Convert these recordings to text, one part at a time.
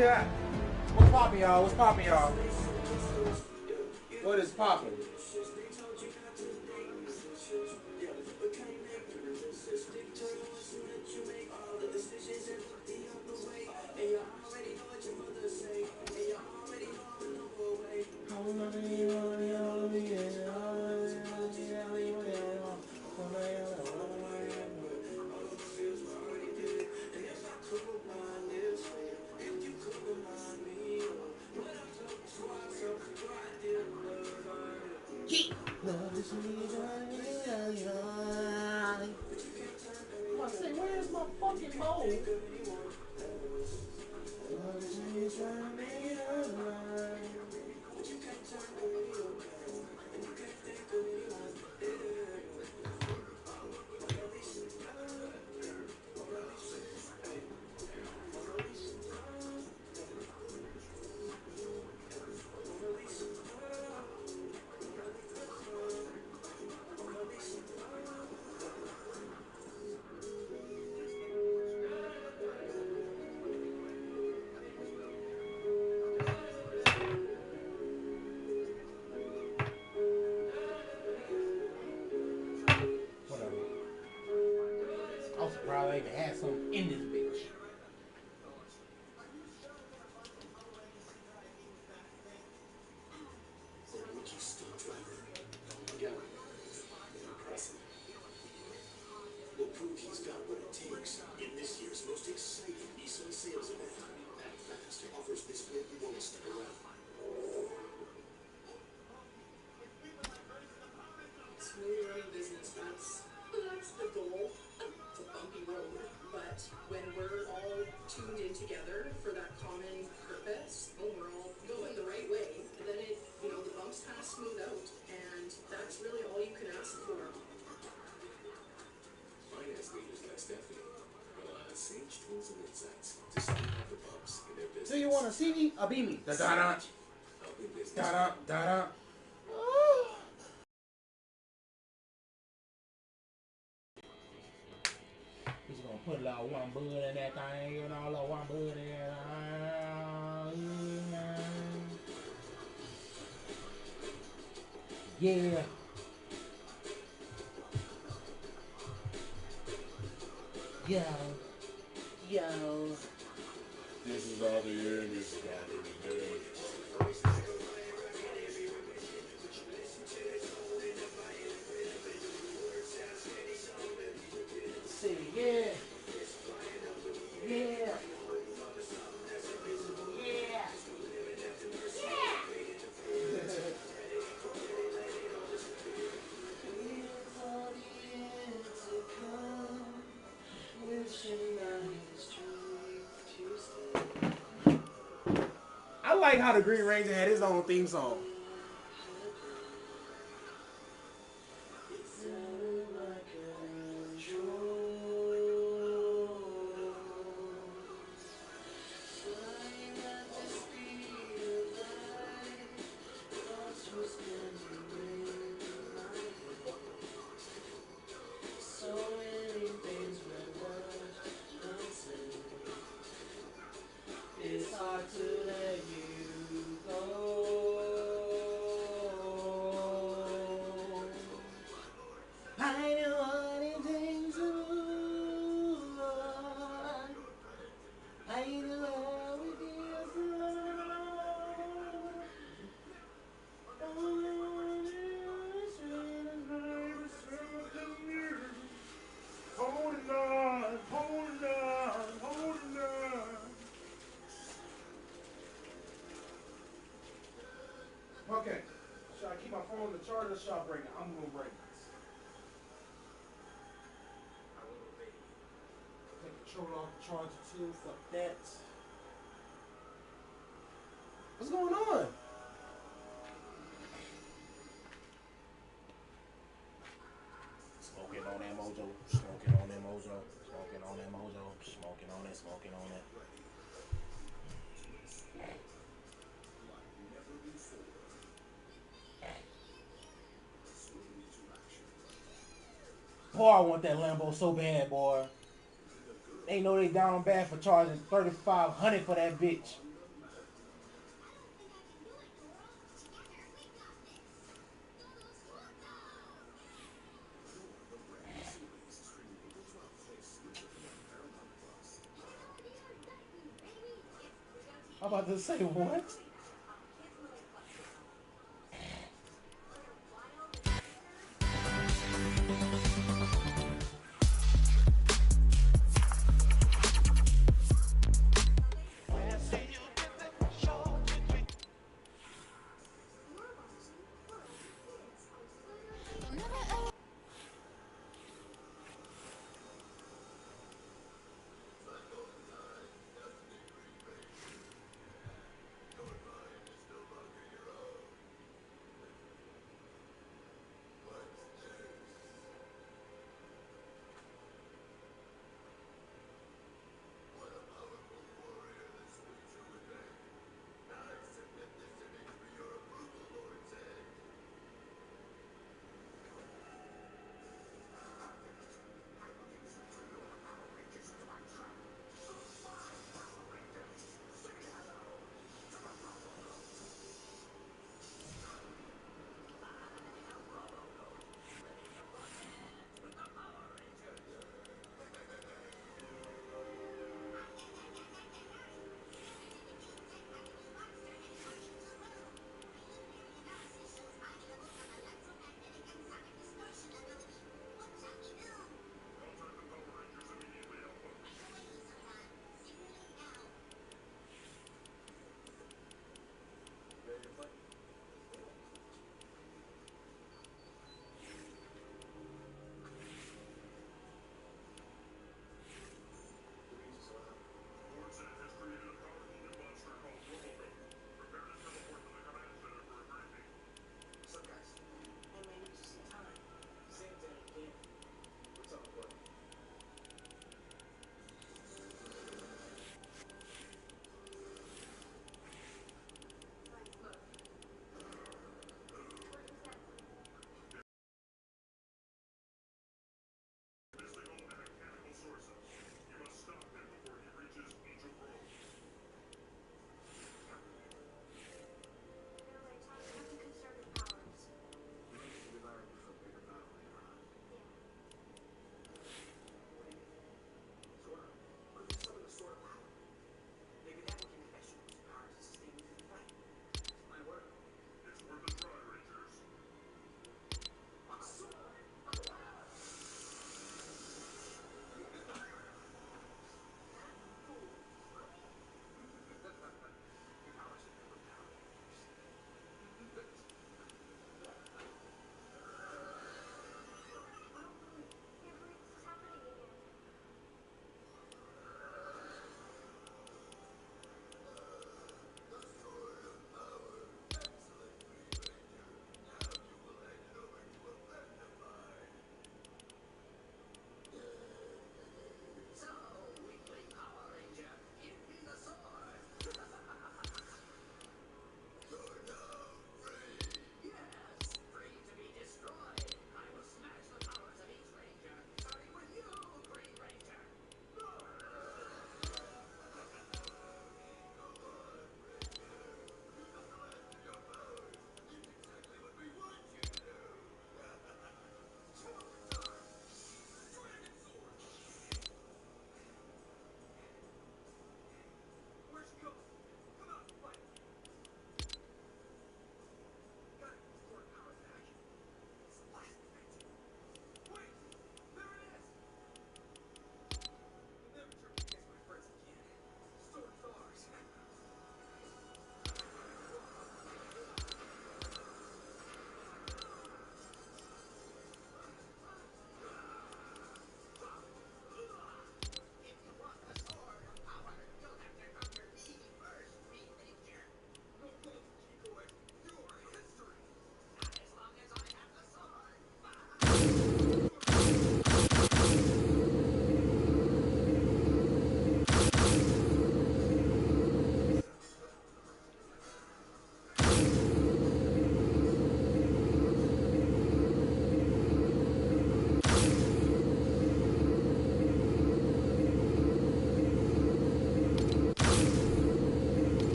Yeah. What's poppin', y'all? What's poppin', y'all? What is poppin'? I say, where's my fucking bowl? Probably even had some in this bitch. Will prove he's got what it takes in this year's most exciting ESA sales event. Fast offers this way you won't stick around. Smooth running business, that's the goal. It's a bumpy road, but when we're all tuned in together for that common purpose, when we're all going the right way, then it, the bumps kind of smooth out, and that's really all you can ask for. Finance leaders like Stephanie rely on sage tools and insights to smooth out the bumps in their business. So you want to see me or be me? Da da da. Da da da da. Just gonna put a little one bud in that thing, a little one bud in there. Yeah. Yo. This is all the end. This is all the end. Say yeah. Yeah. I like how the Green Ranger had his own theme song. It's hard to let you go. I know what it takes to move on. I know how it feels to love. All I want is holding on, holding on, holding on. Okay, should I keep my phone on the charger or should I bring it? I'm gonna bring it. Take control off the charger too, fuck that. What's going on? Smoking on that mojo, smoking on that mojo, smoking on that mojo, smoking on it, smoking on it. Boy, I want that Lambo so bad, boy. They know they down bad for charging $3,500 for that bitch. I'm about to say what?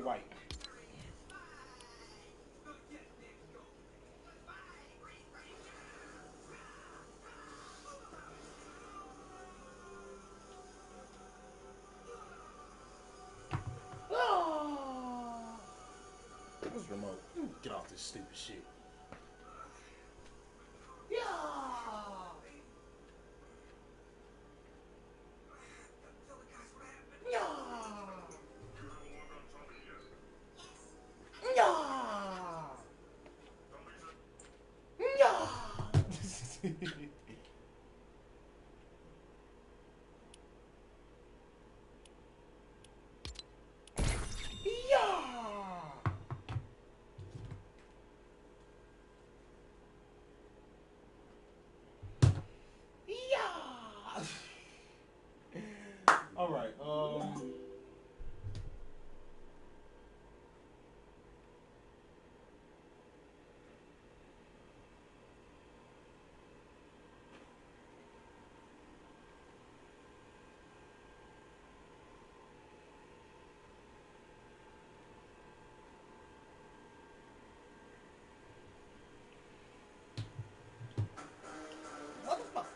white. Oh! What's remote? Get off this stupid shit. Yeah! All right. What the fuck?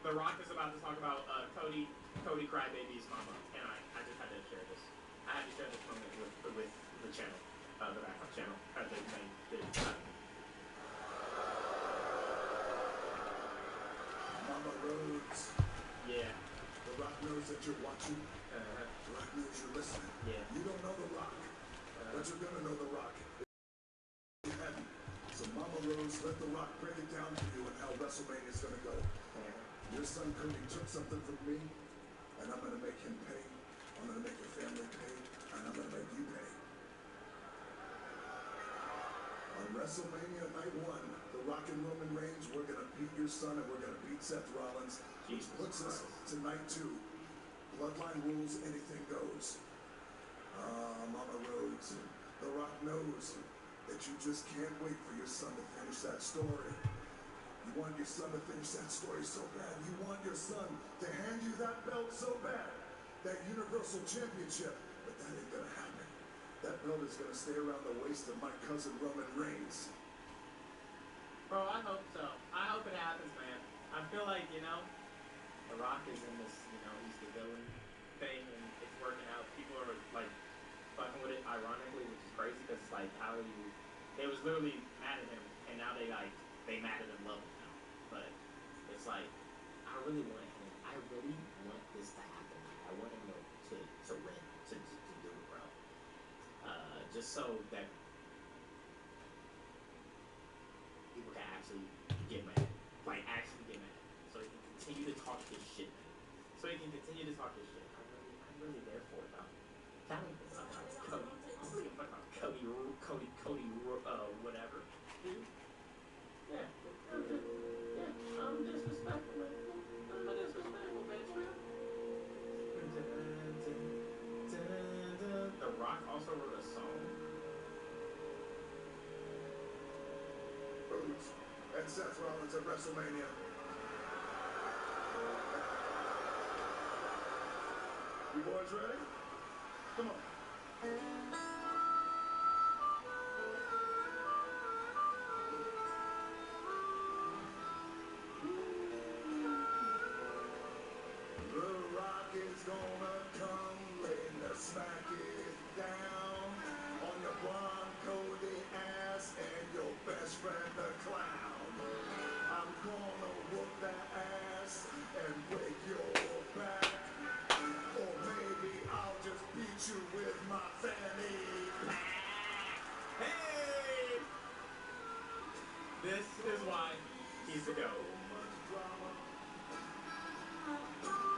The Rock is about to talk about Cody Crybaby's mama, and I just had to share this. I had to share this moment with the channel, the backup channel, the main. Mama Rhodes. Yeah. The Rock knows that you're watching. The Rock knows you're listening. Yeah. You don't know the Rock, but you're gonna know the Rock. So Mama Rose, let the Rock break it down for you and how WrestleMania is gonna go. Your son Cody took something from me, and I'm gonna make him pay. I'm gonna make your family pay, and I'm gonna make you pay. On WrestleMania Night 1, The Rock and Roman Reigns, we're gonna beat your son and we're gonna beat Seth Rollins, which puts us to Night 2. Bloodline rules, anything goes. Mama Rhodes, The Rock knows that you just can't wait for your son to finish that story. You want your son to finish that story so bad. You want your son to hand you that belt so bad. That Universal Championship. But that ain't gonna happen. That belt is gonna stay around the waist of my cousin Roman Reigns. Bro, I hope so. I hope it happens, man. I feel like, The Rock is in this, he's the villain thing, and it's working out. People are, fucking with it, ironically, which is crazy, because it's like, they was literally mad at him, and now they mad at him, love him now. But it's like, I really want this to happen. I want him to win, to do it, bro. Just so that people can actually get mad. So he can continue to talk his shit. I'm really there for it, though. I don't give a fuck about Cody. I don't give a fuck about Cody, whatever. Dude. Yeah. I'm disrespectful, man. I'm a disrespectful bitch, man. The Rock also wrote a song. Rhodes and Seth Rollins at WrestleMania. You boys ready? Come on. The Rock is gonna come, later smack it down on your blonde Cody ass and your best friend the clown. I'm gonna whoop that ass and break your back, or maybe I'll just beat you with my fanny pack. Hey! This is why he's the GOAT.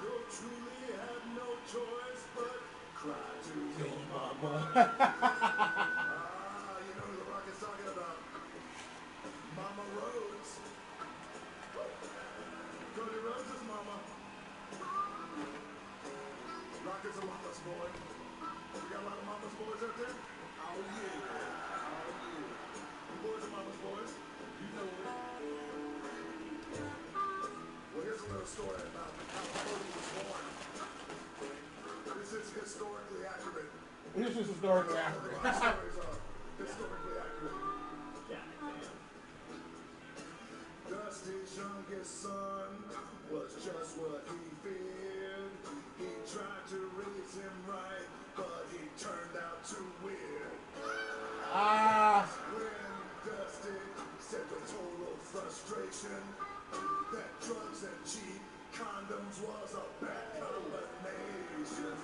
You truly have no choice but cry to your Mama. you know who The Rock is talking about. Mama Rhodes. Cody Rhodes is mama. Rock is a mama's boy. You got a lot of mama's boys out there? Oh yeah. Oh yeah. You boys are mama's boys. You know it. Well, here's a little story about how Cody was born. This is historically accurate. This is historically All accurate. the stories are historically accurate. God damn. Dusty's youngest son was just what he feared. He tried to raise him right, but he turned out too weird. When Dusty said with total frustration that drugs and cheap condoms was a bad combination.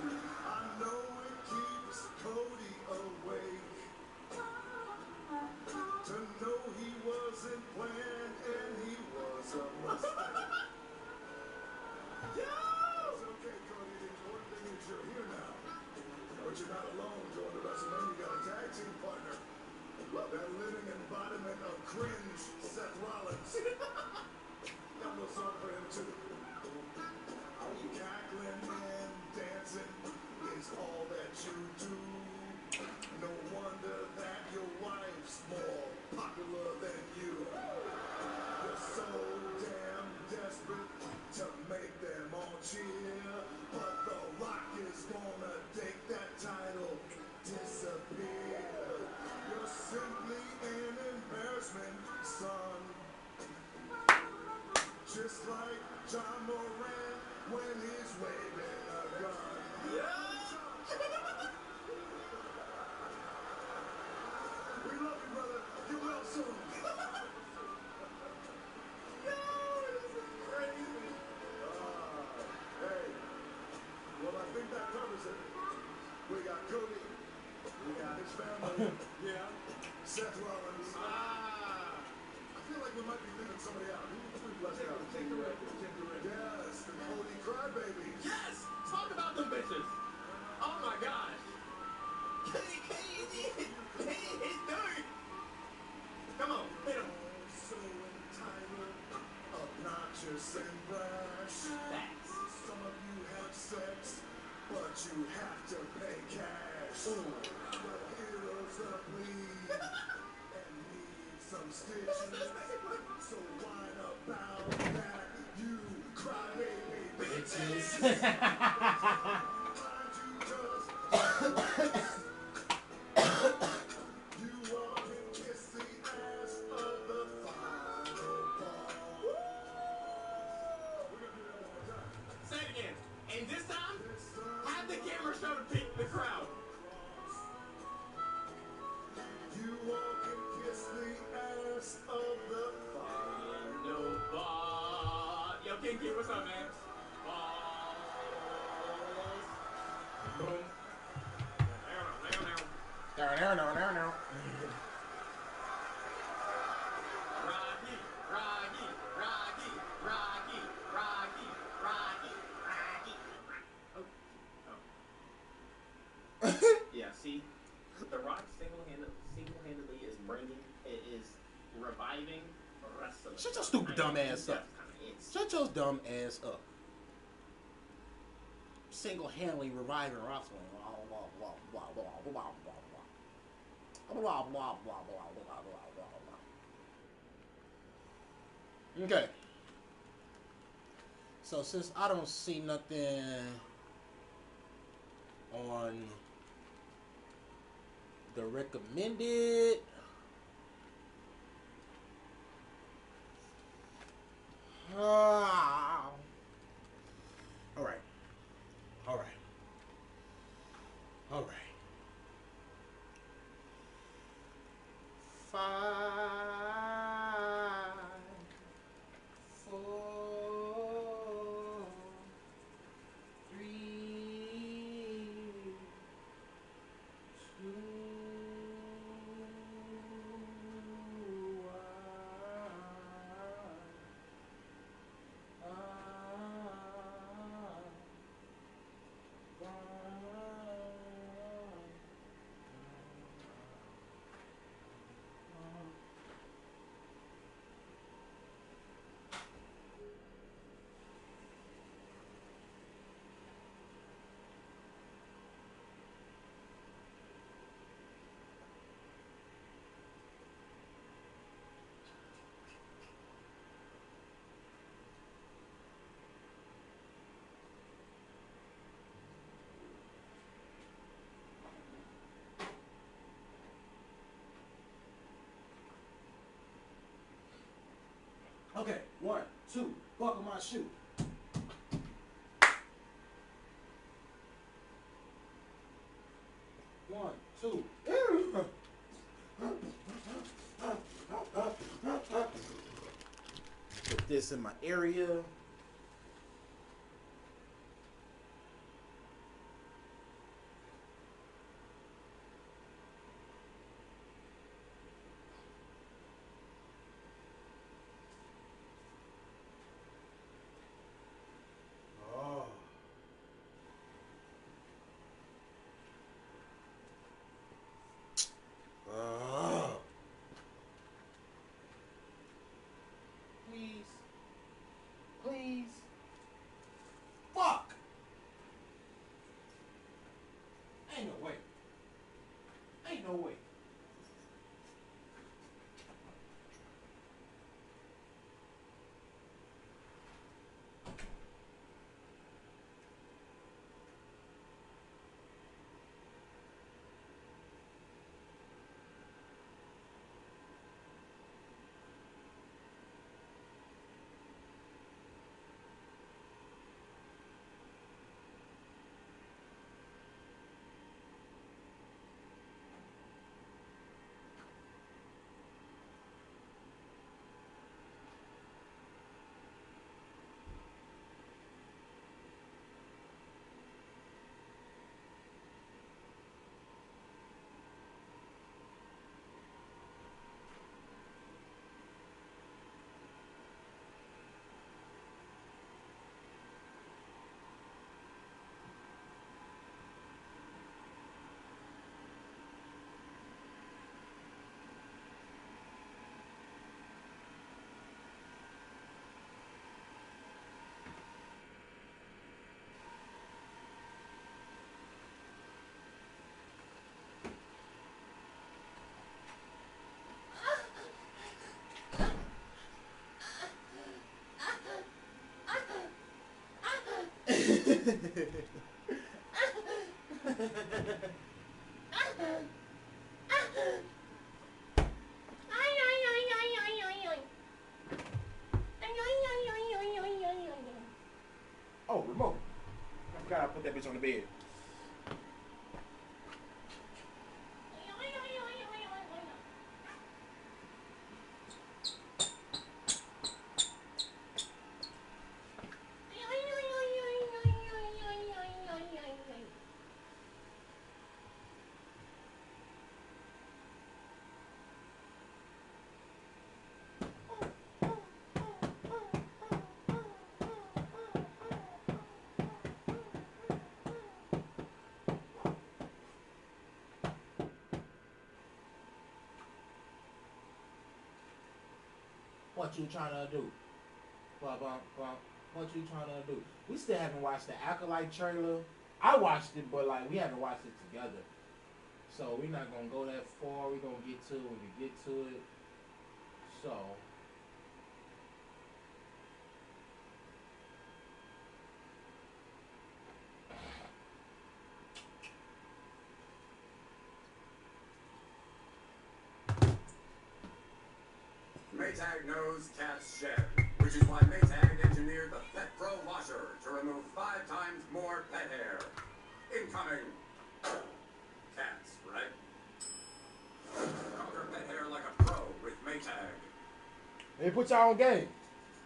I know it keeps Cody awake to know he wasn't planned and he was a mistake. It's okay, Cody. The important thing is you're here now. But you're not alone. Going to WrestleMania, you got a tag team partner. That living embodiment of cringe, Seth Rollins. Got a little song for him too. Cackling and dancing is all that you do. No wonder that your wife's more popular than you. You're so damn desperate to make them all cheer, but The Rock is gonna take that title, disappear. You're simply an embarrassment, son. Just like John Moran when he's waving a gun. We love you, brother. You will soon. Hey. Well, I think that covers it. We got Cody. We got his family. Yeah. Seth Rollins. I feel like we might be leaving somebody out. Who left out? Take the record. Yes, the Cody Crybaby. Yes! Talk about them bitches! Oh my gosh! He's doing it! Come on, hit him! So entitled, obnoxious and brash. Facts. Some of you have sex, but you have to pay cash. The heroes that bleed and need some stitches. So whine about that, you crybaby bitches. You walk and kiss the ass of the final ball. We're gonna do that one more time. Say it again. And this time, have the camera show the crowd. You walk and kiss the ass of the final. No ball. Yo, King Kid, what's up, man? Balls. Boom. No. Rocky. Yeah, see, The Rock single-handedly is reviving wrestling. Shut your stupid dumb ass up. Shut your dumb ass up. Single-handedly reviving wrestling. Okay. So since I don't see nothing on the recommended, all right. Five, 4, 3, 2, Okay, 1, 2, buckle my shoe. One, two. Put this in my area. Please. Please. Fuck. Ain't no way. Ain't no way. Oh, remote. I forgot I put that bitch on the bed. What you trying to do? Blah, blah, blah. What you trying to do? We still haven't watched the Acolyte trailer. I watched it, but like we haven't watched it together. So we're not gonna go that far. We're gonna get to it when we get to it. So Maytag knows cats shed, which is why Maytag engineered the Pet Pro washer to remove 5 times more pet hair. Incoming. Cats, right? Conquer pet hair like a pro with Maytag. they put y'all on game.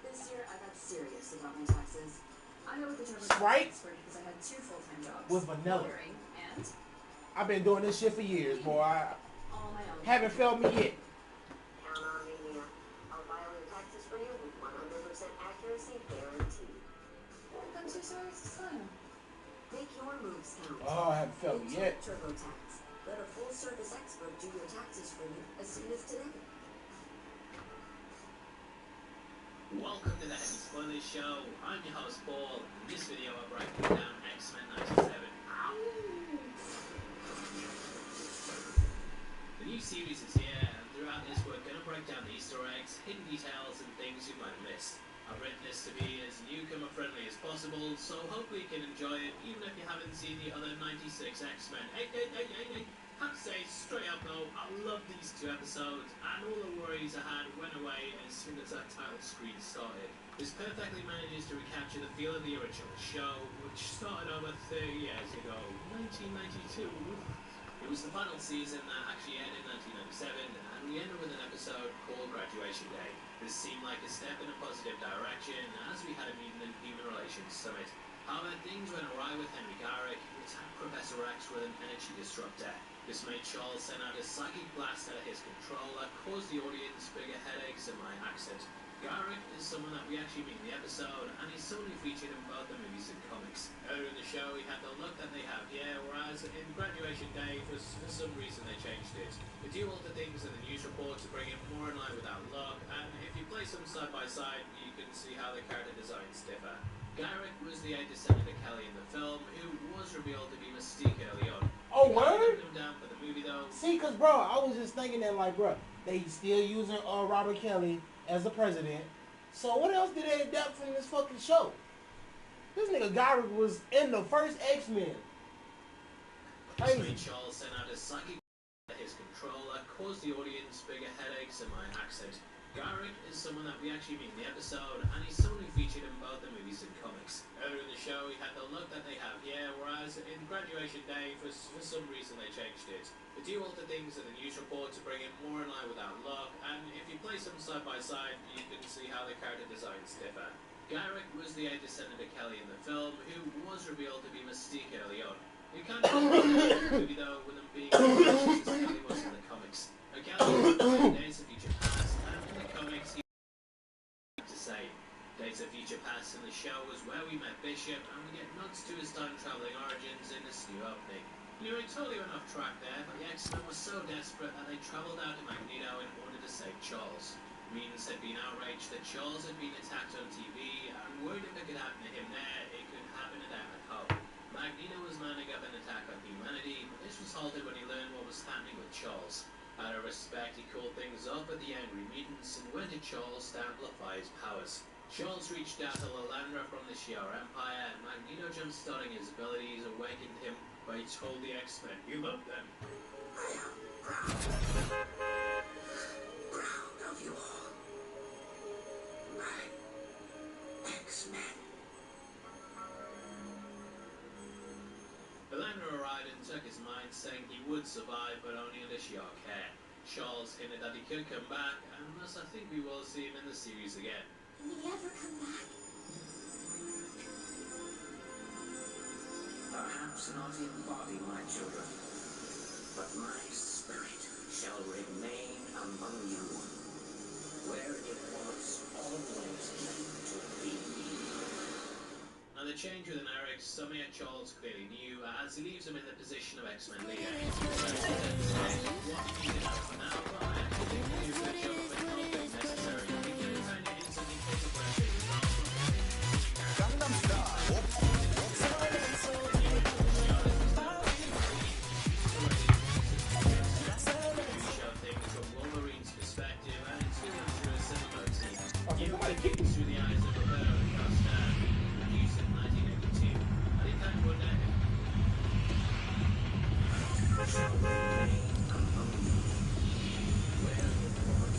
This year, I got serious about my taxes. I know what the numbers Sprite for because I had 2 full-time jobs. with vanilla. Lawyering and I've been doing this shit for years, boy. I all my own. haven't felt me yet. Count on me, Mia. I'll file your taxes for you with 100% accuracy guaranteed. I'm too sorry to sign. Make your moves count. Oh, I haven't felt me yet. TurboTax. Let a full-service expert do your taxes for you as soon as today. Welcome to the Heavy Spoilers Show. I'm your host Paul. In this video I'm breaking down X-Men 97. The new series is here, and throughout this we're going to break down the Easter eggs, hidden details and things you might have missed. I've written this to be as newcomer friendly as possible, so hopefully you can enjoy it even if you haven't seen the other 96 X-Men. Hey, Have to say, straight up though, I love these two episodes, and all the worries I had went away as soon as that title screen started. This perfectly manages to recapture the feel of the original show, which started over 30 years ago, 1992. It was the final season that actually ended in 1997, and we ended with an episode called Graduation Day. This seemed like a step in a positive direction, as we had a meeting in Human Relations Summit. However, things went awry with Henry Garrick, who attacked Professor X with an energy disruptor. This made Charles send out a psychic blast out of his control that caused the audience bigger headaches in my accent. Garrick is someone that we actually meet in the episode, and he's someone who featured in both the movies and comics. Earlier in the show, he had the look that they have here, whereas in Graduation Day, for some reason they changed it. They do alter things in the news report to bring it more in line with that look, and if you place them side by side, you can see how the character designs differ. Garrick was the aide to Senator Kelly in the film, who was revealed to be Mystique early on. Oh, word? Him down for the movie though. See, cause bro, I was just thinking that like, bro, they still using Robert Kelly as the president. So what else did they adapt from this fucking show? This nigga Garrick was in the first X-Men. Crazy. Charles sent out a psychic his control that caused the audience bigger headaches in my accent. Garrick is someone that we actually meet in the episode, and he's someone who featured in both the movies and comics. Earlier in the show, he had the look that they have here, whereas in Graduation Day, for some reason they changed it. They do alter things in the news report to bring it more in line with that look, and if you place them side by side, you can see how the character designs differ. Garrick was the aide to Senator Kelly in the film, who was revealed to be Mystique early on. It kind of the movie though, with him being as Kelly was in the comics. Kelly Days of Future Past, and in the comics he to say. Days of Future Past in the show was where we met Bishop, and we get nods to his time-traveling origins in this new opening. Anyway, totally went off track there, but the X-Men were so desperate that they travelled out to Magneto in order to save Charles. Mutants had been outraged that Charles had been attacked on TV, and worried if it could happen to him there, it could happen to them at home. Magneto was lining up an attack on humanity, but this was halted when he learned what was happening with Charles. Out of respect, he called things up with the angry mutants and went to Charles to amplify his powers. Charles reached out to Lalandra from the Shi'ar Empire, and Magneto jump-starting his abilities awakened him, but he told the X-Men he loved them. I am proud. Proud of you all. My X-Men. Lalandra arrived and took his mind, saying he would survive, but only under Shi'ar care. Charles hinted that he could come back, and thus I think we will see him in the series again. Will he ever come back? Perhaps not in body, my children, but my spirit shall remain among you, where it was always meant to be. Now the change with an Eric, something that Charles clearly knew, as he leaves him in the position of X-Men leader. What he needed out for now, but I actually think he did a good job of it, not being necessary. He did a tiny hint and he takes a breath in his arms. Through the eyes of Roberto and Costa, produced in 1982. I think that one day. Shall remain among you, where it was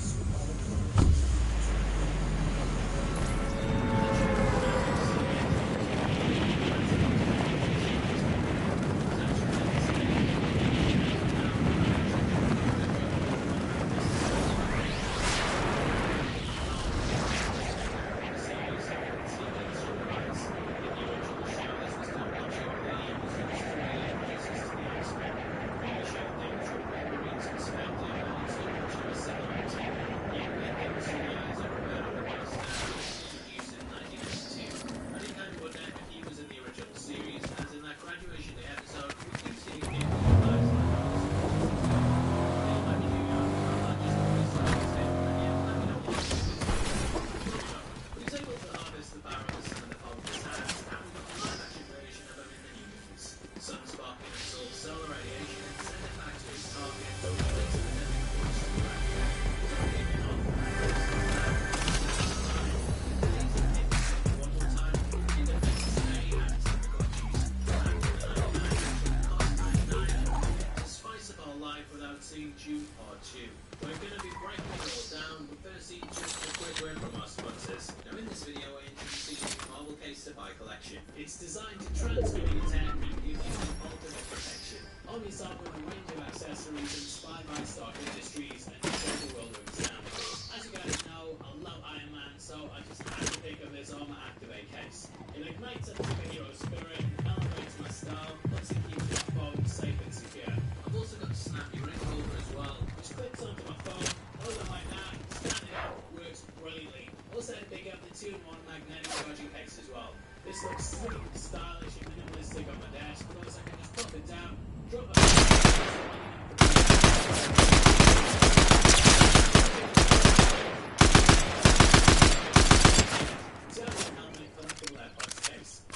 word from our sponsors. Now in this video we're introducing the Marvel Case to Buy collection. It's designed to transmit your tech and give you the ultimate protection. Only sold with a range of accessories inspired by Stark Industries and the world of examples. As you guys know, I love Iron Man, so I just had to pick up this Armor Activate case. It ignites a superhero spirit, elevates my style, plus it keeps my phone safe and secure. I've also got the snappy ring holder as well, which clips onto my phone, hold it like that, stand it up, works brilliantly. Also had to pick up the 2-in-1 magnetic charging case as well. This looks sleek, stylish and minimalistic on my desk, plus I can just pop it down, drop my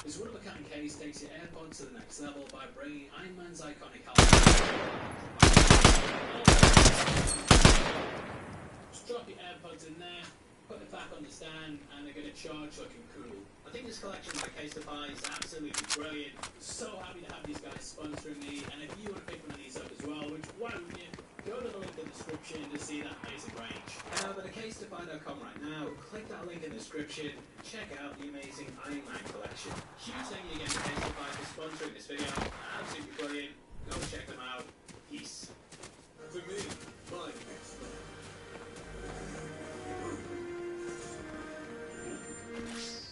this one-of-a-kind case takes your AirPods to the next level by bringing Iron Man's iconic helmet. Just drop your AirPods in there, put it back on the stand, and they're going to charge looking cool. I think this collection by Case2Buy is absolutely brilliant. So happy to have these guys sponsoring me, and if you want to pick one of these up as well, which why wouldn't you? Go to the link in the description to see that amazing range. Head over to Case2Buy.com right now, click that link in the description, check out the amazing Iron Man collection. Huge thank you again to Case2Buy for sponsoring this video. Absolutely brilliant. Go check them out. Peace. For me, mine makes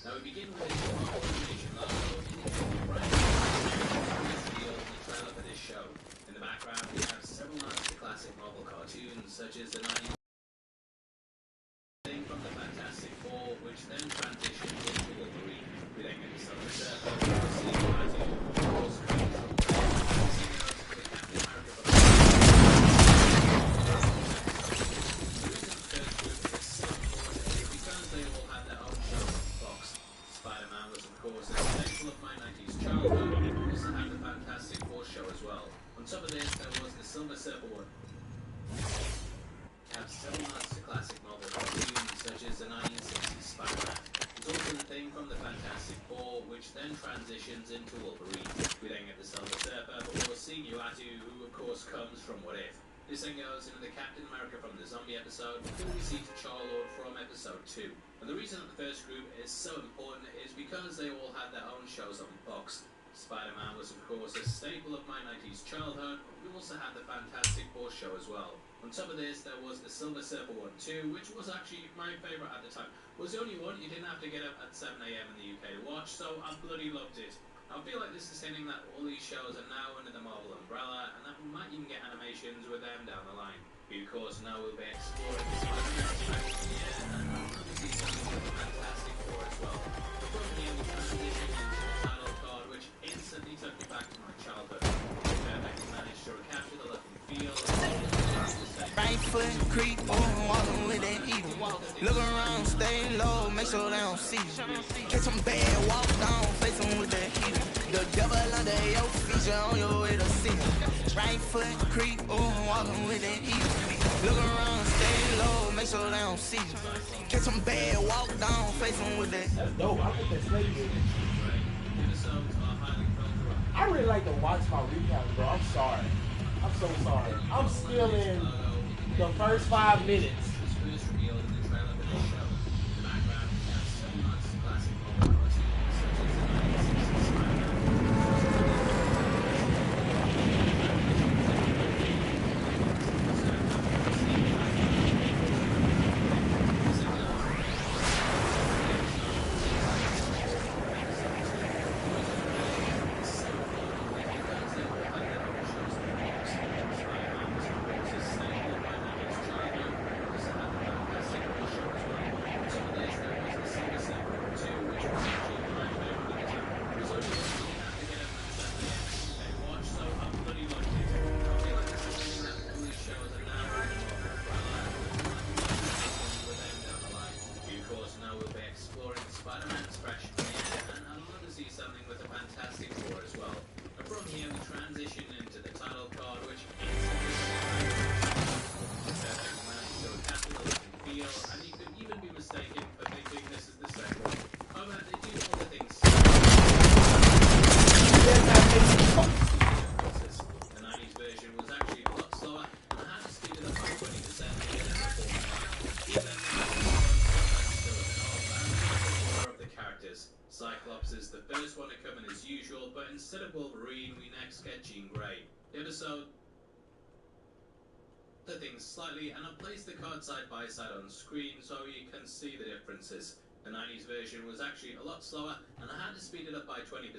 Now we begin with the Marvel Animation logo indicating the brand. Here's the deal in the trailer for this show. In the background we have several nods to classic Marvel cartoons such as the 90s thing from the Fantastic Four, which then transitioned into Wolverine. We then get the Silver Surfer, the Sea Baton, of course comes from the Captain America from the reason the first group is so important is because they all had their own show box. Spider-Man was of course a staple of my 90s childhood, and we also had the Fantastic Four show as well. On top of this, there was the Silver Surfer one. Have several nods to classic Marvel cartoons such as the 1960s Spider-Man. There's also the theme from the Fantastic Four, which then transitions into Wolverine. We then get the Silver Surfer, but we'll see Uatu, who of course comes from What If. This then goes into the Captain America from the Zombie episode, before we see T'Challa from episode 2. And the reason that the first group is so important is because they all had their own shows on the box. Spider-Man was of course a staple of my 90s childhood, but we also had the Fantastic Four show as well. On top of this, there was the Silver Surfer one too, which was actually my favourite at the time. It was the only one you didn't have to get up at 7 AM in the UK to watch, so I bloody loved it. I feel like this is hinting that all these shows are now under the Marvel umbrella, and that we might even get animations with them down the line. We of course now will be exploring the Spider-Man and obviously something with the Fantastic Four as well. From here we transition into the title card, which instantly took me back to my childhood. Perfectly managed to recapture the look and feel. Right foot creep, walking with that heater. Look around, stay low, make sure they don't see you. Catch them bad, walk down, face them with that heater. The devil under your feet, you on your way to see him. Right foot creep, walking with that heater. Look around, stay low, make sure they don't see you. Catch them bad, walk down, face them with that. That's dope. I think that's slave. I really like to watch my recaps, bro. I'm sorry. I'm so sorry. I'm still in the first 5 minutes. instead of Wolverine, we next get Jean Grey. The episode the things slightly, and I placed the cards side by side on screen so you can see the differences. The 90s version was actually a lot slower, and I had to speed it up by 20%.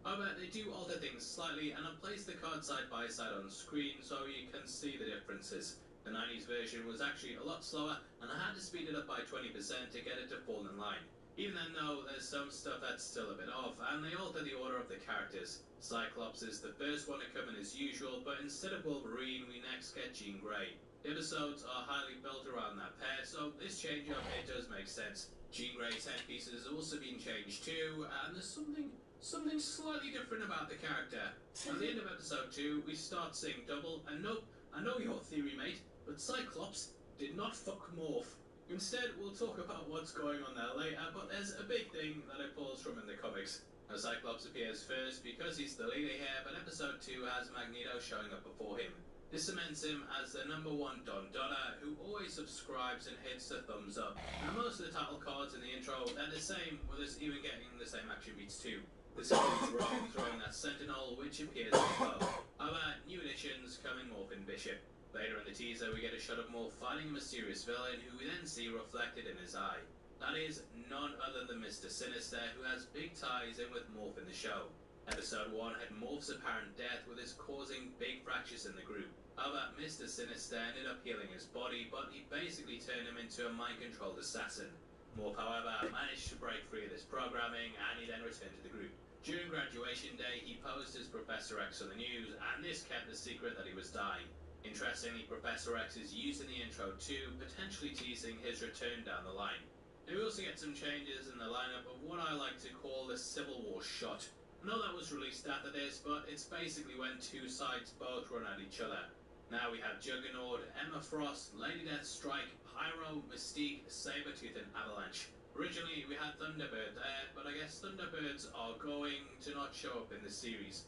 However, they do alter things slightly, and I placed the cards side by side on screen so you can see the differences. The 90s version was actually a lot slower, and I had to speed it up by 20% to get it to fall in line. Even then though, there's some stuff that's still a bit off, and they alter the order of the characters. Cyclops is the first one to come in as usual, but instead of Wolverine, we next get Jean Grey. The episodes are highly built around that pair, so this change up, it does make sense. Jean Grey's headpiece has also been changed too, and there's something slightly different about the character. At the end of episode 2, we start seeing double, and nope, I know your theory, mate, but Cyclops did not fuck Morph. Instead, we'll talk about what's going on there later, but there's a big thing that it pulls from in the comics. Now, Cyclops appears first because he's the leader here, but episode 2 has Magneto showing up before him. This cements him as the #1 Don Donna, who always subscribes and hits the thumbs up. Now, most of the title cards in the intro, they're the same, with us even getting the same action beats too. This includes Rogue throwing that Sentinel, which appears as well. Other new additions coming Morph and Bishop. Later in the teaser, we get a shot of Morph fighting a mysterious villain who we then see reflected in his eye. That is none other than Mr. Sinister, who has big ties in with Morph in the show. Episode 1 had Morph's apparent death, with his causing big fractures in the group. However, Mr. Sinister ended up healing his body, but he basically turned him into a mind-controlled assassin. Morph, however, managed to break free of this programming, and he then returned to the group. During graduation day, he posed as Professor X on the news, and this kept the secret that he was dying. Interestingly, Professor X is used in the intro too, potentially teasing his return down the line. And we also get some changes in the lineup of what I like to call the Civil War shot. I know that was released after this, but it's basically when two sides both run at each other. Now we have Juggernaut, Emma Frost, Lady Deathstrike, Pyro, Mystique, Sabretooth and Avalanche. Originally we had Thunderbird there, but I guess Thunderbirds are going to not show up in the series.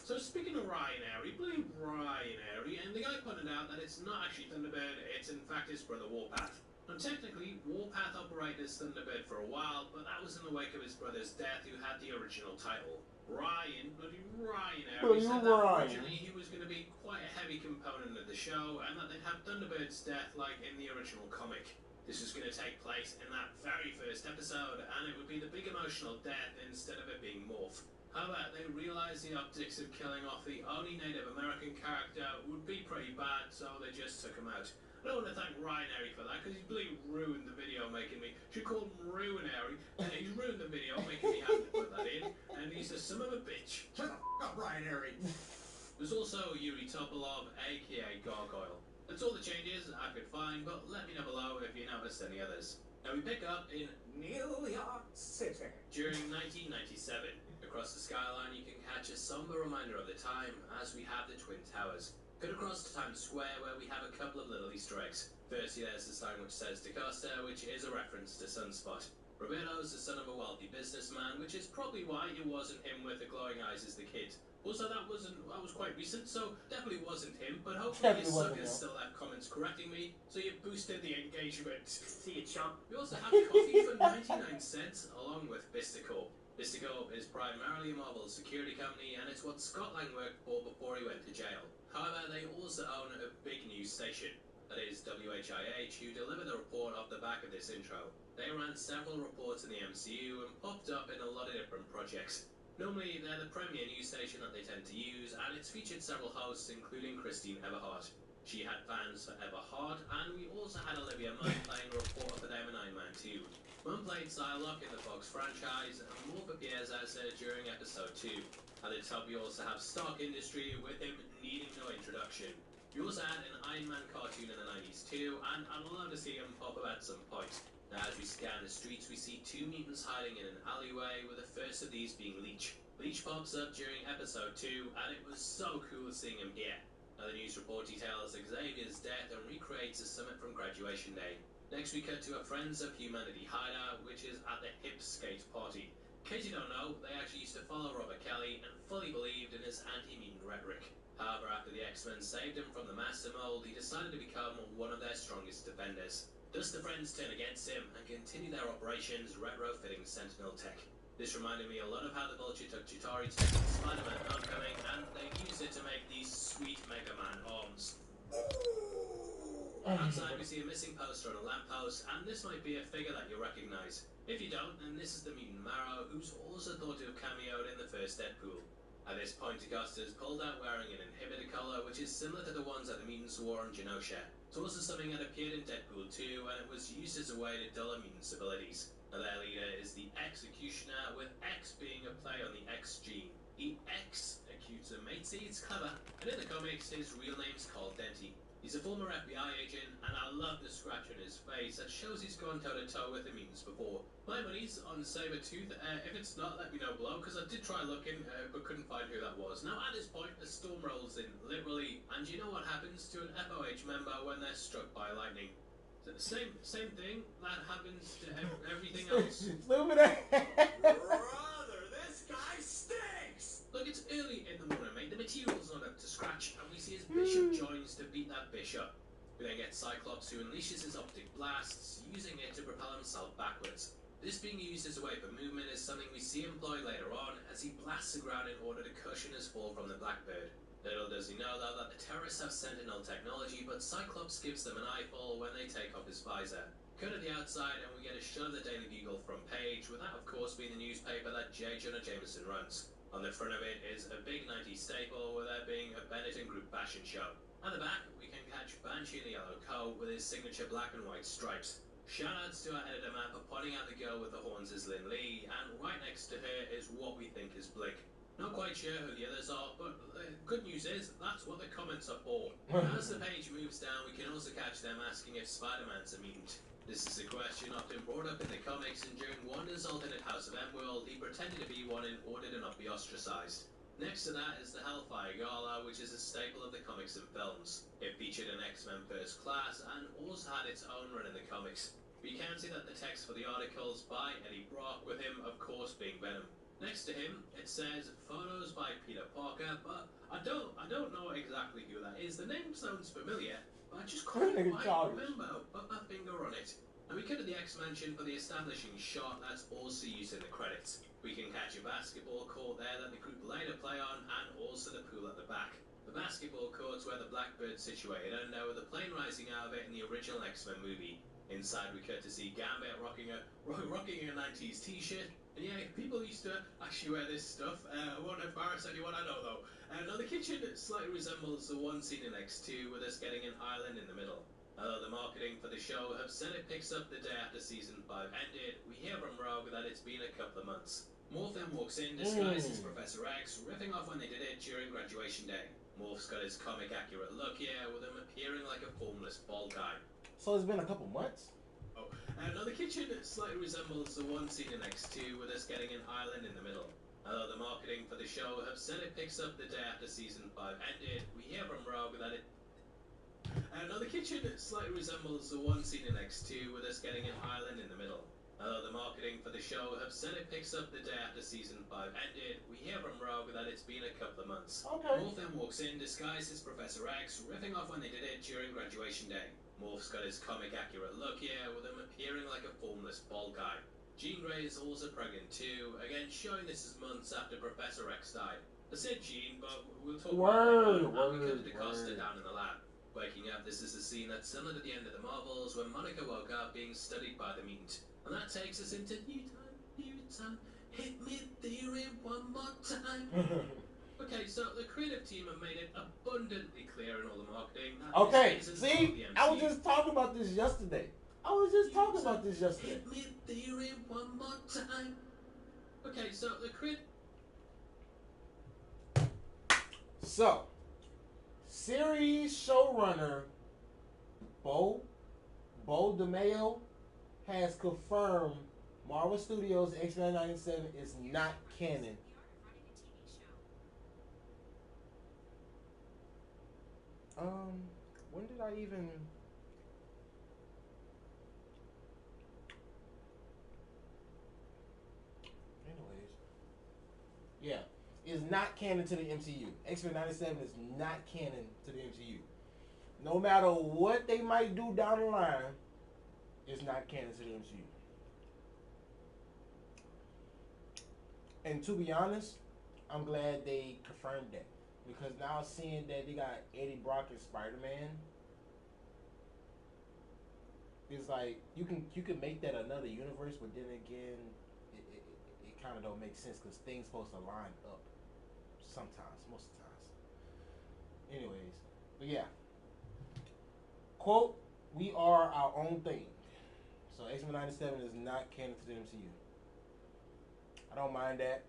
So speaking of Ryan Airy, bloody Ryan Airy, and the guy pointed out that it's not actually Thunderbird, it's in fact his brother Warpath. Now technically, Warpath operated as Thunderbird for a while, but that was in the wake of his brother's death, who had the original title. Ryan Airy said that originally he was going to be quite a heavy component of the show, and that they'd have Thunderbird's death like in the original comic. This was going to take place in that very first episode, and it would be the big emotional death instead of it being Morph. However, they realised the optics of killing off the only Native American character would be pretty bad, so they just took him out. I don't want to thank Ryan Airy for that, because he's bloody ruined the video making me. Should call him Ruin Airy. He's ruined the video making me have to put that in, and he's a son of a bitch. Shut the f*** up, Ryan Airy. There's also Yuri Topolov, aka Gargoyle. That's all the changes I could find, but let me know below if you noticed any others. Now we pick up in New York City during 1997. Across the skyline you can catch a somber reminder of the time as we have the Twin Towers. Cut across to Times Square where we have a couple of little Easter eggs. Firstly, there's the sign which says DaCosta, which is a reference to Sunspot. Roberto's the son of a wealthy businessman, which is probably why it wasn't him with the glowing eyes as the kid. Also, that was quite recent, so definitely wasn't him, but hopefully his suckers still have comments correcting me, so you boosted the engagement. See you, chump. We also have coffee for 99 cents, along with Vistacorp. Vistacorp is primarily a Marvel security company, and it's what Scott Lang worked for before he went to jail. However, they also own a big news station. That is WHIH, who deliver the report off the back of this intro. They ran several reports in the MCU and popped up in a lot of different projects. Normally, they're the premier news station that they tend to use, and it's featured several hosts, including Christine Everhart. She had fans for Everhart, and we also had Olivia Munn playing a reporter for them in Iron Man 2. Munn played Psylocke in the Fox franchise, and Morph appears as her during episode 2. At the top, we also have Stark Industry, with him needing no introduction. We also had an Iron Man cartoon in the 90s too, and I'd love to see him pop up at some point. Now, as we scan the streets, we see two mutants hiding in an alleyway, with the first of these being Leech. Leech pops up during episode 2, and it was so cool seeing him here. Now, the news report details Xavier's death and recreates a summit from graduation day. Next, we cut to a Friends of Humanity hideout, which is at the Hip Skate Party. In case you don't know, they actually used to follow Robert Kelly and fully believed in his anti-mutant rhetoric. However, after the X-Men saved him from the Master Mold, he decided to become one of their strongest defenders. Thus the Friends turn against him and continue their operations retrofitting Sentinel tech. This reminded me a lot of how the Vulture took Chitauri tech in Spider-Man Homecoming, and they used it to make these sweet Mega Man arms. Outside we see a missing poster on a lamppost, and this might be a figure that you'll recognise. If you don't, then this is the Mutant Marrow, who's also thought to have cameoed in the first Deadpool. At this point, Augusta's pulled out wearing an inhibitor collar, which is similar to the ones that the mutants wore on Genosha. It's also something that appeared in Deadpool 2, and it was used as a way to dull a mutant's abilities. Now their leader is the Executioner, with X being a play on the X gene. He executes a mate, see, it's clever. And in the comics, his real name's called Denty. He's a former FBI agent, and I love the scratch on his face that shows he's gone toe-to-toe with the mutants before. My money's on Sabretooth. If it's not, let me know below, because I did try looking, but couldn't find who that was. Now, at this point, a storm rolls in, literally, and you know what happens to an FOH member when they're struck by lightning? Same thing that happens to everything else. Brother, this guy stinks! Look, it's early in the morning, mate. The material's not up to scratch, and we see his bishop joins to beat that bishop. We then get Cyclops, who unleashes his optic blasts, using it to propel himself backwards. This being used as a way for movement is something we see employed later on, as he blasts the ground in order to cushion his fall from the Blackbird. Little does he know, though, that the terrorists have Sentinel technology, but Cyclops gives them an eyeful when they take off his visor. Cut at the outside, and we get a shot of the Daily Bugle front page, with that, of course, being the newspaper that J. Jonah Jameson runs. On the front of it is a big 90s staple, with there being a Benetton Group fashion show. At the back, we can catch Banshee in the yellow coat with his signature black and white stripes. Shoutouts to our editor man for pointing out the girl with the horns is Lynn Lee, and right next to her is what we think is Blink. Not quite sure who the others are, but good news is, that's what the comments are for. As the page moves down, we can also catch them asking if Spider-Man's a mutant. This is a question often brought up in the comics, and during Wanda's alternate House of M-World, he pretended to be one in order to not be ostracized. Next to that is the Hellfire Gala, which is a staple of the comics and films. It featured an X-Men First Class, and also had its own run in the comics. We can see that the text for the articles by Eddie Brock, with him, of course, being Venom. Next to him, it says photos by Peter Parker, but I don't know exactly who that is. The name sounds familiar, but I just can't quite remember. Put my finger on it. And we cut to the X-Mansion for the establishing shot that's also used in the credits. We can catch a basketball court there that the group later play on, and also the pool at the back. The basketball court's where the Blackbird's situated, and with a plane rising out of it in the original X-Men movie. Inside we cut to see Gambit rocking a 90s t-shirt. And yeah, people used to actually wear this stuff. I won't embarrass anyone I know though. Now the kitchen slightly resembles the one seen in X2, with us getting an island in the middle. Although the marketing for the show have said it picks up the day after season 5 ended, we hear from Rouge that it's been a couple of months. Morph then walks in disguised as Professor X, riffing off when they did it during graduation day. Morph's got his comic accurate look here, with him appearing like a formless bald guy. So it's been a couple months? Oh, now the kitchen slightly resembles the one seen in X2, with us getting an island in the middle. Although the marketing for the show have said it picks up the day after season 5 ended, we hear from Rouge that it... now the kitchen slightly resembles the one seen in X2, with us getting an island in the middle. Although the marketing for the show have said it picks up the day after season 5 ended, we hear from Rouge that it's been a couple of months. Okay. Morph then walks in disguised as Professor X, riffing off when they did it during graduation day. Morph's got his comic accurate look here, with him appearing like a formless bald guy. Jean Grey is also pregnant too, again showing this is months after Professor X died. I said Jean, but we'll talk about it later, and we come to Costa down in the lab. Waking up, this is a scene that's similar to the end of the Marvels, when Monica woke up being studied by the mutant. And that takes us into New Time, hit me theory one more time. Okay, so the creative team have made it abundantly clear in all the marketing that okay, this see? I was just talking about this yesterday. Hit me theory one more time. Okay, so the creative... So, series showrunner Bo DeMayo has confirmed Marvel Studios' X-Men 97 is not canon. When did I even... Anyways. Yeah. Is not canon to the MCU. X-Men 97 is not canon to the MCU. No matter what they might do down the line, it's not canon to the MCU. And to be honest, I'm glad they confirmed that because now seeing that they got Eddie Brock and Spider-Man, it's like you can make that another universe, but then again, it kind of don't make sense because things supposed to line up sometimes, most of the times. Anyways, but yeah. Quote, we are our own thing. So X-Men 97 is not canon to the MCU. I don't mind that.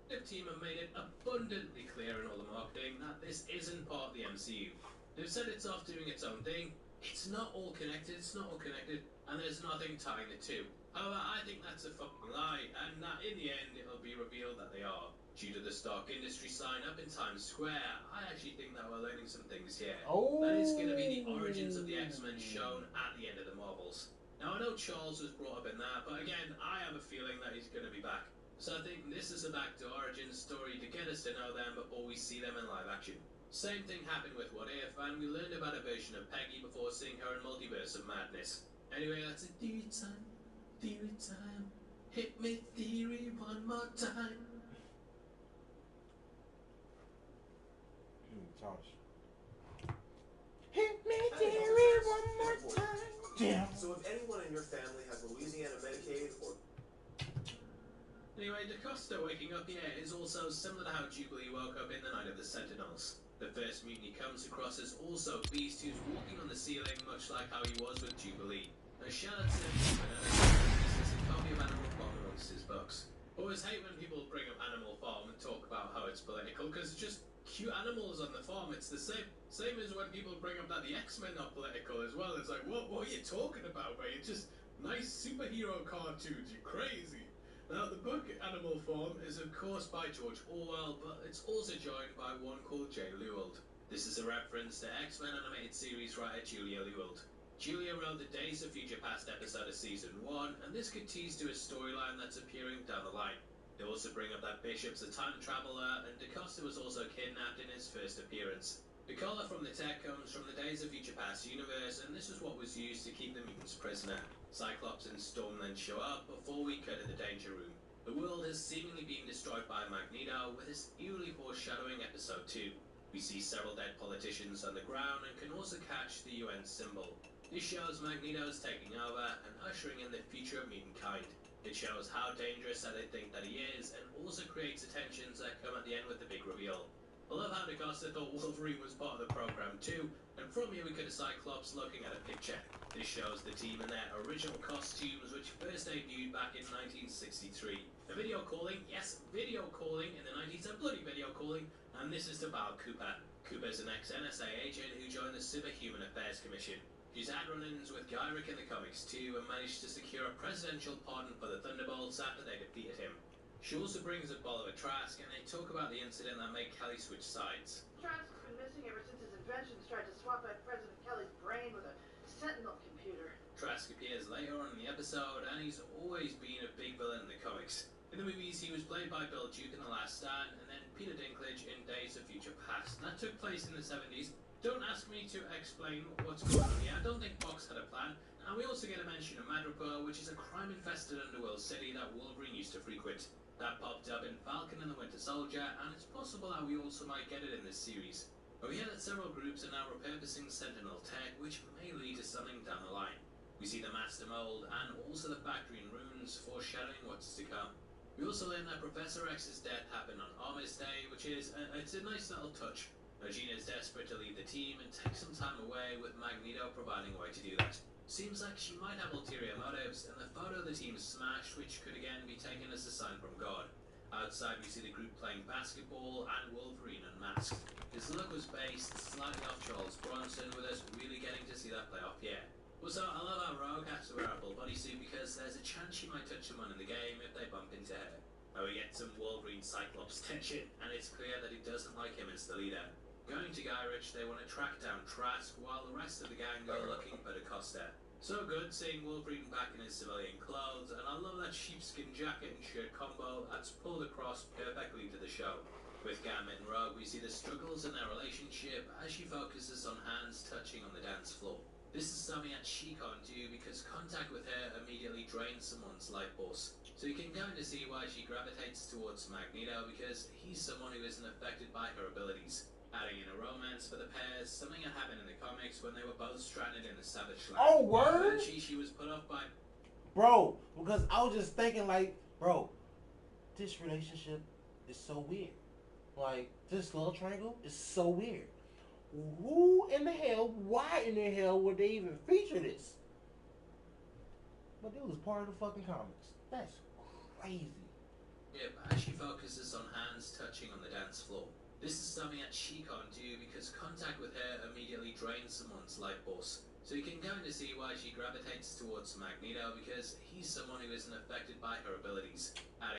The team have made it abundantly clear in all the marketing that this isn't part of the MCU. They've said it's off doing its own thing. It's not all connected, and there's nothing tying the two. However, I think that's a fucking lie, and that in the end it'll be revealed that they are. Due to the Stark Industries sign up in Times Square, I actually think that we're learning some things here. Oh. That is going to be the origins of the X-Men shown at the end of the Marvels. Now, I know Charles was brought up in that, but again, I have a feeling that he's going to be back. So I think this is a back to origin story to get us to know them before we see them in live action. Same thing happened with What If, and we learned about a version of Peggy before seeing her in Multiverse of Madness. Anyway, that's it. Theory time. Hit me theory one more time. Josh. Hit me theory one more time. Damn. So if anyone in your family has Louisiana Medicaid or... Anyway, DaCosta waking up here is also similar to how Jubilee woke up in the Night of the Sentinels. The first mutant he comes across is also Beast, who's walking on the ceiling, much like how he was with Jubilee. Now, shout out to him, there's a copy of Animal Farm amongst his books. Always hate when people bring up Animal Farm and talk about how it's political, because it's just cute animals on the farm. It's the same as when people bring up that the X-Men are political as well. It's like, what are you talking about, mate? It's just nice superhero cartoons, you crazy. Now, the book Animal Farm is of course by George Orwell, but it's also joined by one called Jay Lewald. This is a reference to X-Men animated series writer Julia Lewald. Julia wrote the Days of Future Past episode of Season 1, and this could tease to a storyline that's appearing down the line. They also bring up that Bishop's a time traveler, and DaCosta was also kidnapped in his first appearance. The collar from the tech comes from the Days of Future Past universe, and this is what was used to keep the mutants prisoner. Cyclops and Storm then show up before we cut to the Danger Room. The world has seemingly been destroyed by Magneto, with this eerily foreshadowing episode 2. We see several dead politicians on the ground and can also catch the UN symbol. This shows Magneto's taking over and ushering in the future of mutant kind. It shows how dangerous that they think that he is, and also creates the tensions that come at the end with the big reveal. I love how DaCosta thought Wolverine was part of the program too, and from here we cut to Cyclops looking at a picture. This shows the team in their original costumes, which first debuted back in 1963. The video calling, yes, video calling in the 90s, a bloody video calling, and this is to Val Cooper. Cooper's an ex-NSA agent who joined the Superhuman Affairs Commission. She's had run-ins with Gyrick in the comics too, and managed to secure a presidential pardon for the Thunderbolts after they defeated him. She also brings up Oliver Trask, and they talk about the incident that made Kelly switch sides. Trask has been missing ever since his inventions tried to swap out President Kelly's brain with a Sentinel computer. Trask appears later on in the episode, and he's always been a big villain in the comics. In the movies, he was played by Bill Duke in The Last Stand, and then Peter Dinklage in Days of Future Past. That took place in the 70s. Don't ask me to explain what's going on here. I don't think Fox had a plan. And we also get a mention of Madripoor, which is a crime-infested underworld city that Wolverine used to frequent. That popped up in Falcon and the Winter Soldier, and it's possible that we also might get it in this series. But we hear that several groups are now repurposing Sentinel tech, which may lead to something down the line. We see the Master Mold, and also the factory in ruins, foreshadowing what's to come. We also learn that Professor X's death happened on Armistice Day, which is it's a nice little touch. Regina is desperate to leave the team and take some time away, with Magneto providing a way to do that. Seems like she might have ulterior motives, and the photo of the team is smashed, which could again be taken as a sign from God. Outside we see the group playing basketball and Wolverine unmasked. His look was based slightly off Charles Bronson, with us really getting to see that play off here. Also, I love how Rogue has to wear a full bodysuit because there's a chance she might touch someone in the game if they bump into her. Now we get some Wolverine Cyclops tension, and it's clear that he doesn't like him as the leader. Going to Gyrick, they want to track down Trask, while the rest of the gang are looking for DaCosta. So good seeing Wolverine back in his civilian clothes, and I love that sheepskin jacket and shirt combo that's pulled across perfectly to the show. With Gambit and Rogue, we see the struggles in their relationship as she focuses on hands touching on the dance floor. This is something that she can't do because contact with her immediately drains someone's life force. So you can kind of see why she gravitates towards Magneto, because he's someone who isn't affected by her abilities. Adding in a romance for the pairs, something that happened in the comics when they were both stranded in the Savage Land. Oh, word? Eventually she was put off by... Bro, because I was just thinking like, bro, this relationship is so weird. Like, this love triangle is so weird. Who in the hell, why in the hell would they even feature this? But it was part of the fucking comics. That's crazy. Yep, as she focuses on hands touching on the dance floor. This is something that she can't do because contact with her immediately drains someone's life force. So you can kind of see why she gravitates towards Magneto, because he's someone who isn't affected by her abilities. Adding